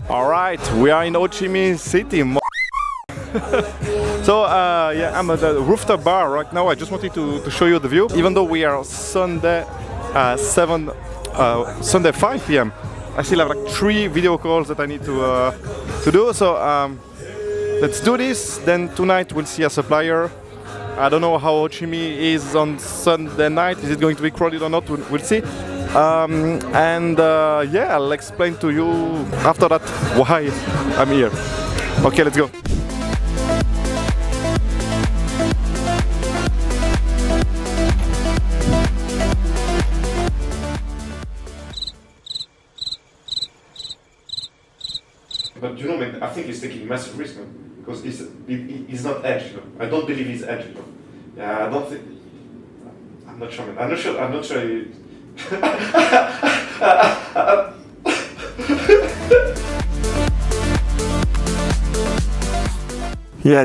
All right, we are in Ho Chi Minh City. So yeah, I'm at the rooftop bar right now. I just wanted to show you the view. Even though we are Sunday 5 p.m. I still have like 3 video calls that I need to do. So let's do this. Then tonight we'll see a supplier. I don't know how Ho Chi Minh is on Sunday night. Is it going to be crowded or not? We'll see. Yeah, I'll explain to you after that why I'm here. Okay, let's go. But you know, man, I think he's taking massive risk, man, because he's not edge. You know? I don't believe he's edge. You know? Yeah, I don't think. I'm not sure, man. I'm not sure. Yeah,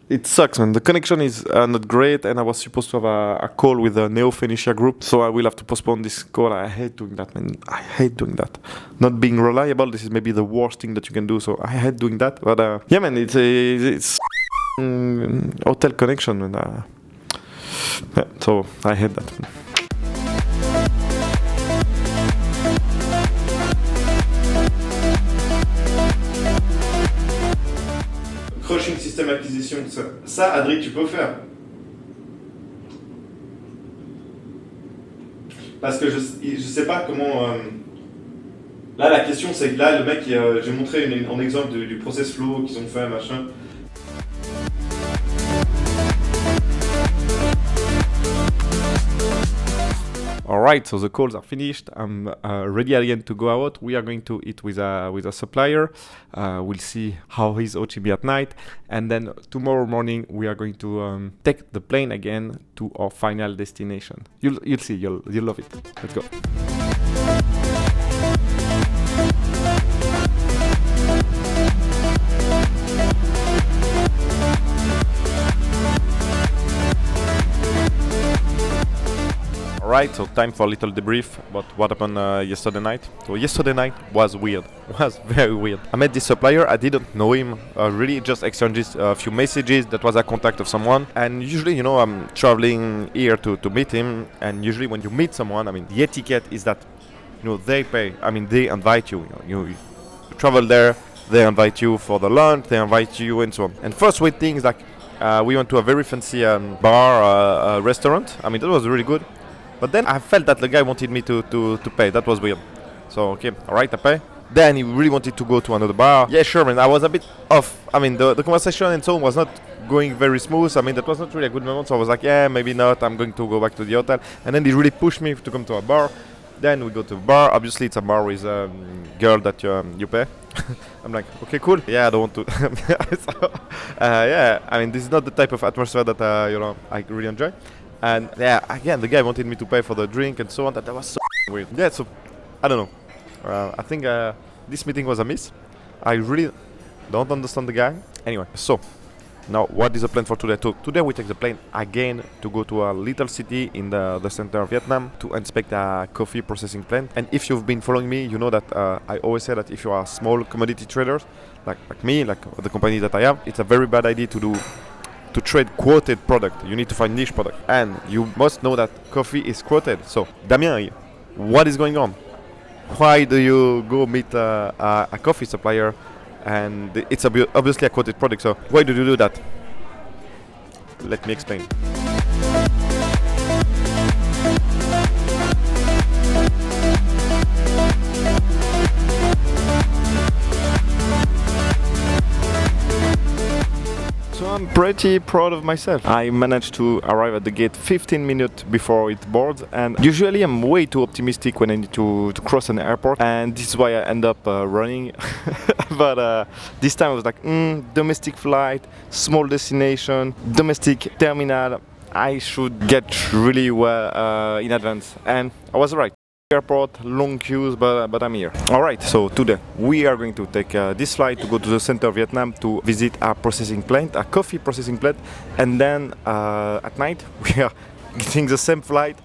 it sucks, man. The connection is not great, and I was supposed to have a call with the Neo Phoenicia group, so I will have to postpone this call. I hate doing that, man. I hate doing that. Not being reliable, this is maybe the worst thing that you can do, so I hate doing that. But yeah, man, it's hotel connection, man. Yeah, so I hate that. Crushing system acquisition, ça, Adri, tu peux faire. Parce que je sais pas comment. Là, la question, c'est que là, le mec, j'ai montré un exemple du process flow qu'ils ont fait, machin. Alright, so the calls are finished. I'm ready again to go out. We are going to eat with a supplier. We'll see how is Ho Chi Minh at night. And then tomorrow morning we are going to take the plane again to our final destination. You'll see, you'll love it. Let's go. Alright, so time for a little debrief about what happened yesterday night. So yesterday night was weird, was very weird. I met this supplier, I didn't know him, really just exchanged a few messages, that was a contact of someone. And usually, you know, I'm traveling here to meet him, and usually when you meet someone, I mean, the etiquette is that, you know, they pay, I mean, they invite you, you travel there, they invite you for the lunch, they invite you and so on. And first weird things like, we went to a very fancy bar, restaurant, I mean, that was really good. But then I felt that the guy wanted me to pay. That was weird. So, okay, alright, I pay. Then he really wanted to go to another bar. Yeah, sure, man, I was a bit off. I mean, the conversation and so on was not going very smooth. I mean, that was not really a good moment. So I was like, yeah, maybe not. I'm going to go back to the hotel. And then he really pushed me to come to a bar. Then we go to a bar. Obviously, it's a bar with a girl that you pay. I'm like, okay, cool. Yeah, I don't want to. So, yeah, I mean, this is not the type of atmosphere that, you know, I really enjoy. And yeah, again, the guy wanted me to pay for the drink and so on. That was so weird. Yeah, so I don't know. I think this meeting was a miss. I really don't understand the guy. Anyway, so now what is the plan for today? Today we take the plane again to go to a little city in the center of Vietnam to inspect a coffee processing plant. And if you've been following me, you know that I always say that if you are small commodity traders, like me, like the company that I have, it's a very bad idea to trade quoted product. You need to find niche product, and you must know that coffee is quoted. So Damien, what is going on? Why do you go meet a coffee supplier and it's obviously a quoted product? So why do you do that? Let me explain. So I'm pretty proud of myself. I managed to arrive at the gate 15 minutes before it boards, and usually I'm way too optimistic when I need to cross an airport, and this is why I end up running. But this time I was like, domestic flight, small destination, domestic terminal, I should get really well in advance, and I was right. Airport, long queues, but I'm here. Alright, so today we are going to take this flight to go to the center of Vietnam to visit a processing plant, a coffee processing plant, and then at night we are getting the same flight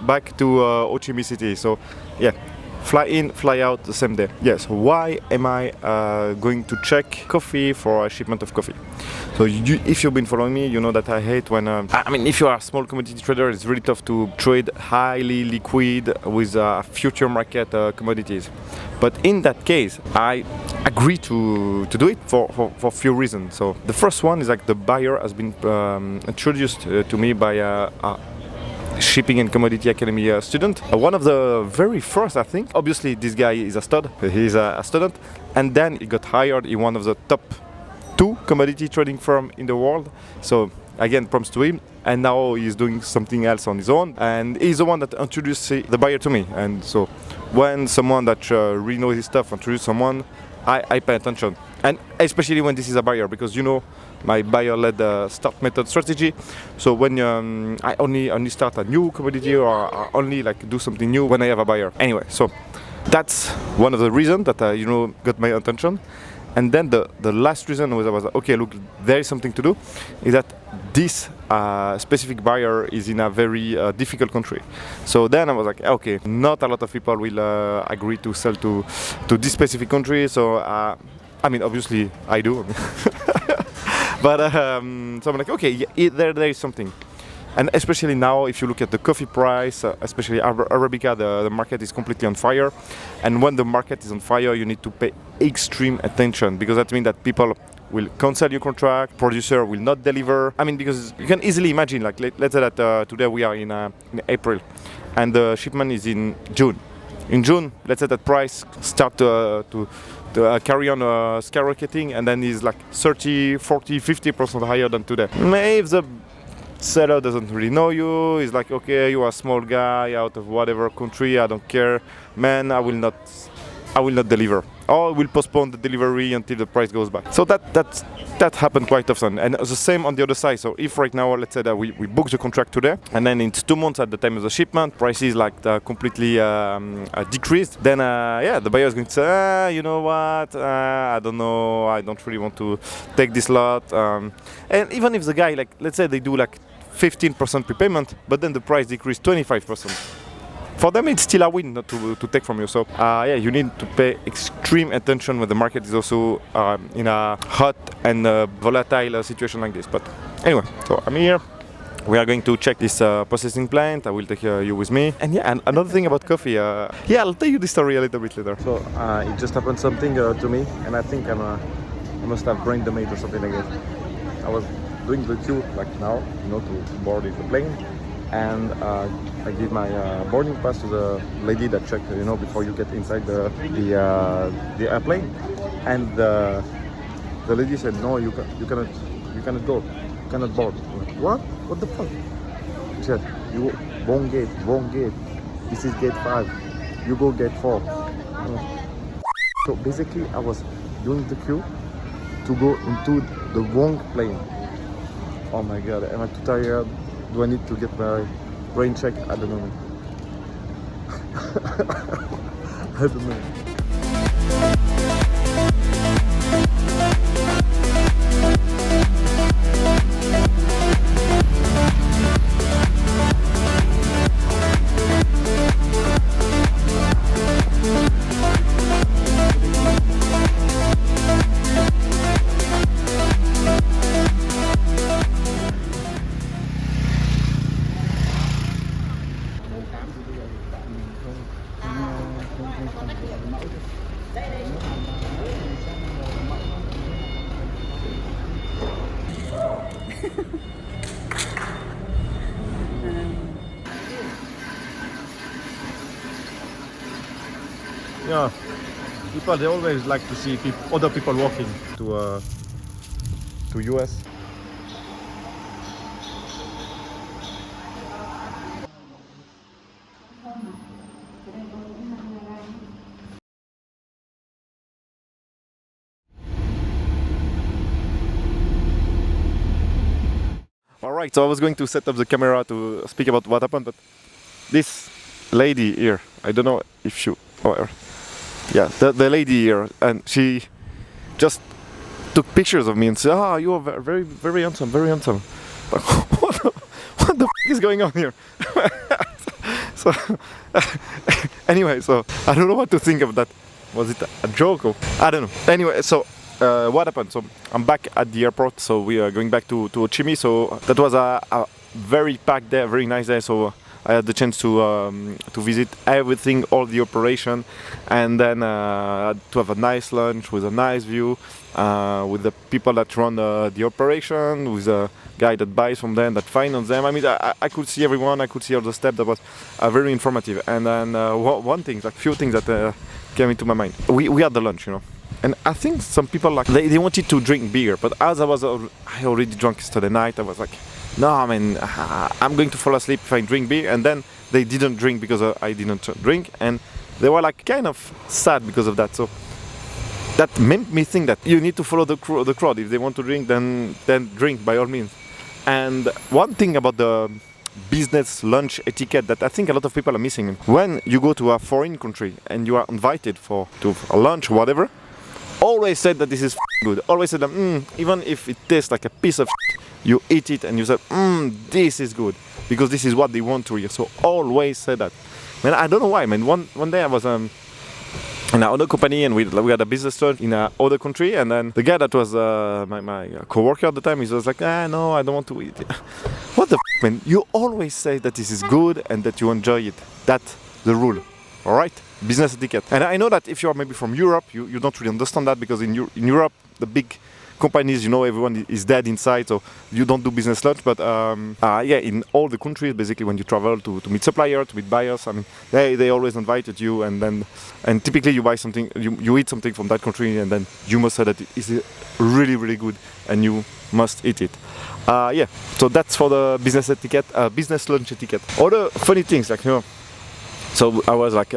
back to Ho Chi Minh City. So yeah, fly in, fly out the same day. Yes, why am I going to check coffee for a shipment of coffee? So if you've been following me, you know that I hate when, I mean, if you are a small commodity trader, it's really tough to trade highly liquid with future market commodities. But in that case, I agree to do it for a few reasons. So the first one is like the buyer has been introduced to me by a Shipping and Commodity Academy student. One of the very first, I think. Obviously, this guy is a stud. He's a student. And then he got hired in one of the top 2 commodity trading firm in the world. So again, props to him. And now he's doing something else on his own. And he's the one that introduced the buyer to me. And so when someone that really knows his stuff introduces someone, I pay attention. And especially when this is a buyer, because you know my buyer-led start method strategy. So when I only start a new commodity or I only like do something new when I have a buyer. Anyway, so that's one of the reasons that got my attention. And then the last reason was I was like, okay, look, there is something to do. Is that this specific buyer is in a very difficult country. So then I was like, okay, not a lot of people will agree to sell to this specific country. So I mean, obviously I do. But so I'm like, okay, yeah, there is something. And especially now, if you look at the coffee price, especially Arabica, the market is completely on fire. And when the market is on fire, you need to pay extreme attention, because that means that people will cancel your contract, producer will not deliver. I mean, because you can easily imagine, like let's say that today we are in April, and the shipment is in June. In June, let's say that price start to carry on skyrocketing, and then is like 30, 40, 50% higher than today. If the seller doesn't really know you, he's like, okay, you are a small guy out of whatever country, I don't care, man, I will not deliver, or I will postpone the delivery until the price goes back. So that happened quite often. And the same on the other side. So if right now, let's say that we book the contract today, and then in 2 months at the time of the shipment, prices like completely decreased, then the buyer is going to say, you know what, I don't know, I don't really want to take this lot. And even if the guy, like, let's say they do like 15% prepayment, but then the price decreased 25%. For them, it's still a win not to take from you. So you need to pay extreme attention when the market is also in a hot and volatile situation like this. But anyway, so I'm here. We are going to check this processing plant. I will take you with me. And yeah, and another thing about coffee. I'll tell you the story a little bit later. So it just happened something to me, and I think I must have brain damage or something like that. I was doing the queue like now, to board the plane. And I give my boarding pass to the lady that checked, before you get inside the airplane. And the lady said, no, you cannot go, you cannot board. I'm like, what? What the fuck? She said, you wrong gate. This is gate 5. You go gate 4. So basically, I was doing the queue to go into the wrong plane. Oh my god, am I too tired? Do I need to get my brain checked? I don't know. I don't know. Yeah, people, they always like to see other people walking to US. Alright, so I was going to set up the camera to speak about what happened, but this lady here, I don't know if you... yeah, the lady here, and she just took pictures of me and said, you are very, very handsome, very handsome. Like, what the f is going on here? So anyway, so I don't know what to think of that. Was it a joke or I don't know. Anyway, so what happened? So I'm back at the airport. So we are going back to Ho Chi Minh. So that was a very packed day, very nice day. So I had the chance to visit everything, all the operation, and then to have a nice lunch with a nice view with the people that run the operation, with a guy that buys from them, that finance them. I mean, I could see everyone, I could see all the steps. That was very informative. And then one thing, like few things that came into my mind. We had the lunch, you know. And I think some people like they wanted to drink beer, but as I already drunk yesterday night, I was like, no, I mean, I'm going to fall asleep if I drink beer. And then they didn't drink because I didn't drink, and they were like kind of sad because of that. So that made me think that you need to follow the crowd. If they want to drink, then drink by all means. And one thing about the business lunch etiquette that I think a lot of people are missing: when you go to a foreign country and you are invited to a lunch or whatever, always say that this is good. Always say that even if it tastes like a piece of you eat it and you say, this is good, because this is what they want to hear. So always say that. Man, I don't know why, man. One day I was in another company and we had a business lunch in another country, and then the guy that was my co-worker at the time, he was like, no, I don't want to eat it. What the man? You always say that this is good and that you enjoy it. That's the rule, all right? Business etiquette. And I know that if you are maybe from Europe, you don't really understand that, because in Europe, the big companies, you know, everyone is dead inside, so you don't do business lunch. But yeah, in all the countries, basically, when you travel to meet suppliers, to meet buyers, I mean, they always invited you, and typically you buy something, you eat something from that country, and then you must say that it is really, really good, and you must eat it. Yeah, so that's for the business etiquette, business lunch etiquette. Other funny things, like, you know, so I was like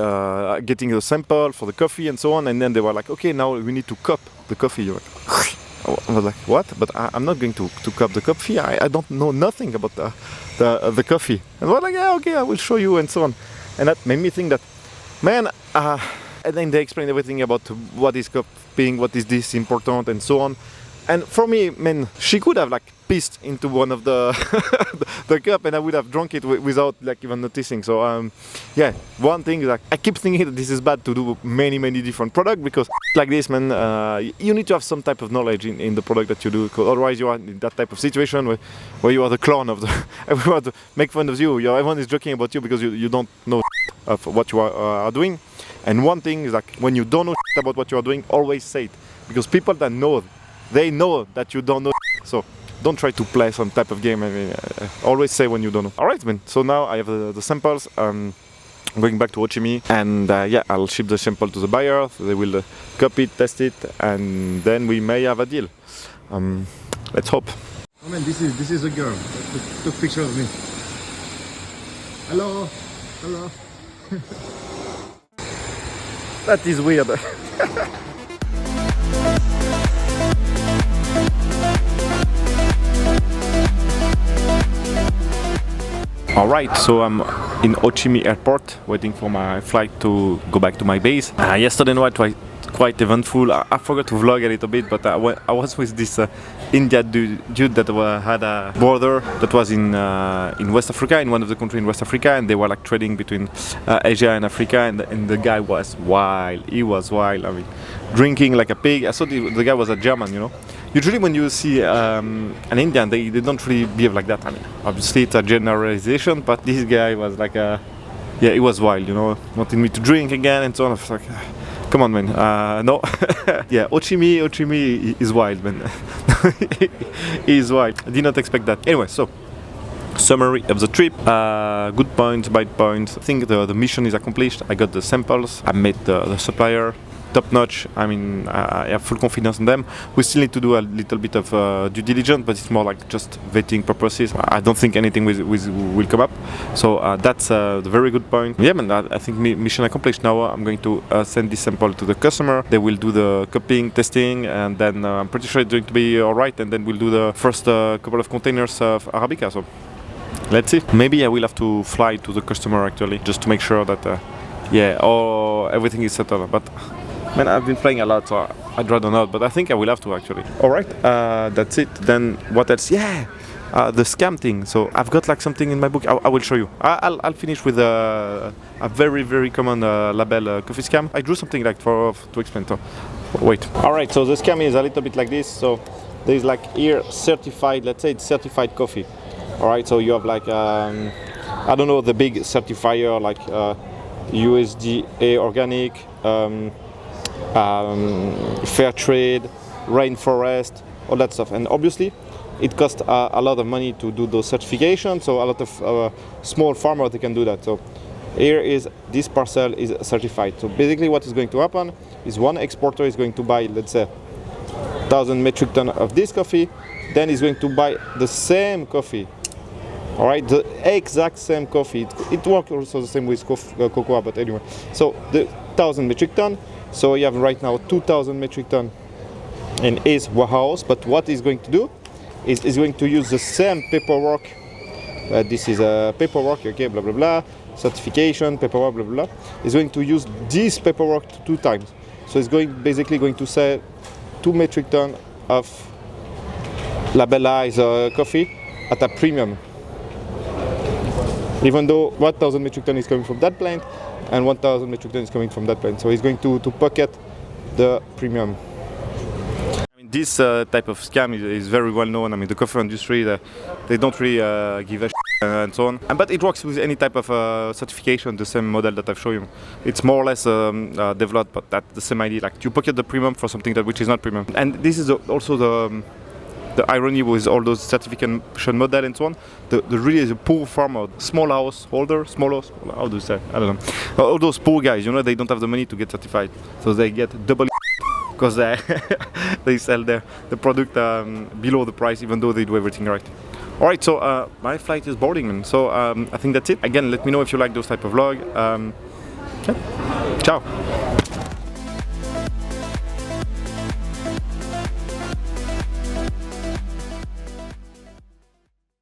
getting a sample for the coffee and so on, and then they were like, okay, now we need to cup the coffee. You're like, I was like, what? But I'm not going to cup the coffee. I don't know nothing about the coffee. And they were like, yeah, okay, I will show you and so on. And that made me think that, man, and then they explained everything about what is cupping, what is this important and so on. And for me, man, she could have like pissed into one of the the cup, and I would have drunk it without like even noticing. So yeah, one thing is like I keep thinking that this is bad to do many different products, because like this, man, you need to have some type of knowledge in the product that you do, because otherwise you are in that type of situation where you are the clone of the everyone to make fun of you. Everyone is joking about you because you don't know of what you are doing. And one thing is like, when you don't know about what you are doing, always say it, because people that know, they know that you don't know. So don't try to play some type of game. I mean, always say when you don't know. All right, man. So now I have the samples. I'm going back to Ho Chi Minh, and yeah, I'll ship the sample to the buyer. So they will cup it, test it, and then we may have a deal. Let's hope. Oh man, this is a girl. Took picture of me. Hello. That is weird. Alright, so I'm in Ho Chi Minh airport waiting for my flight to go back to my base. Yesterday night was quite eventful. I forgot to vlog a little bit, but I was with this Indian dude that had a brother that was in West Africa, in one of the countries in West Africa, and they were like trading between Asia and Africa, and the guy was wild. He was wild. I mean, drinking like a pig. I thought the guy was a German, you know. Usually when you see an Indian, they don't really behave like that. I mean, obviously it's a generalization, but this guy was like yeah, he was wild, you know, wanting me to drink again and so on. I was like, come on, man, no. Yeah, Ho Chi Minh is wild, man. He is wild. I did not expect that. Anyway, so summary of the trip, good points, bad points. I think the mission is accomplished. I got the samples, I met the supplier, top notch. I mean, I have full confidence in them. We still need to do a little bit of due diligence, but it's more like just vetting purposes. I don't think anything will come up. So that's the very good point. Yeah, man, I think mission accomplished. Now I'm going to send this sample to the customer. They will do the cupping, testing, and then I'm pretty sure it's going to be alright. And then we'll do the first couple of containers of Arabica. So let's see. Maybe I will have to fly to the customer actually, just to make sure that yeah, everything is settled. But man, I've been playing a lot, so I'd rather not, but I think I will have to actually. Alright, that's it. Then what else? Yeah, the scam thing. So I've got like something in my book. I will show you. I'll finish with a very common label coffee scam. I drew something like to explain. So wait. All right. So the scam is a little bit like this. So there's like here certified. Let's say it's certified coffee. All right. So you have like I don't know, the big certifier like USDA organic, fair trade, rainforest, all that stuff. And obviously it costs a lot of money to do those certifications, so a lot of small farmers, they can do that. So here is this parcel is certified. So basically what is going to happen is one exporter is going to buy, let's say, 1,000 metric ton of this coffee, then he's going to buy the same coffee. All right, the exact same coffee. It works also the same with cocoa, but anyway. So the 1,000 metric ton. So you have right now 2,000 metric ton in his warehouse. But what he's going to do is he's going to use the same paperwork. This is a paperwork, okay, blah blah blah, certification, paperwork, blah blah blah. He's going to use this paperwork 2 times. So he's basically going to sell 2 metric ton of labelized coffee at a premium. Even though 1,000 metric ton is coming from that plant and 1,000 metric ton is coming from that plant. So he's going to pocket the premium. I mean, this type of scam is very well known. I mean, the coffee industry, they don't really give a shit and so on. But it works with any type of certification, the same model that I've shown you. It's more or less developed, but that's the same idea. Like you pocket the premium for something which is not premium. And this is also the irony with all those certification model and so on, the really the poor farmer, small house holder, how do you say? I don't know. All those poor guys, you know, they don't have the money to get certified, so they get double because they sell the product below the price, even though they do everything right. All right, so my flight is boarding, man. So I think that's it. Again, let me know if you like those type of vlog. Yeah. Ciao.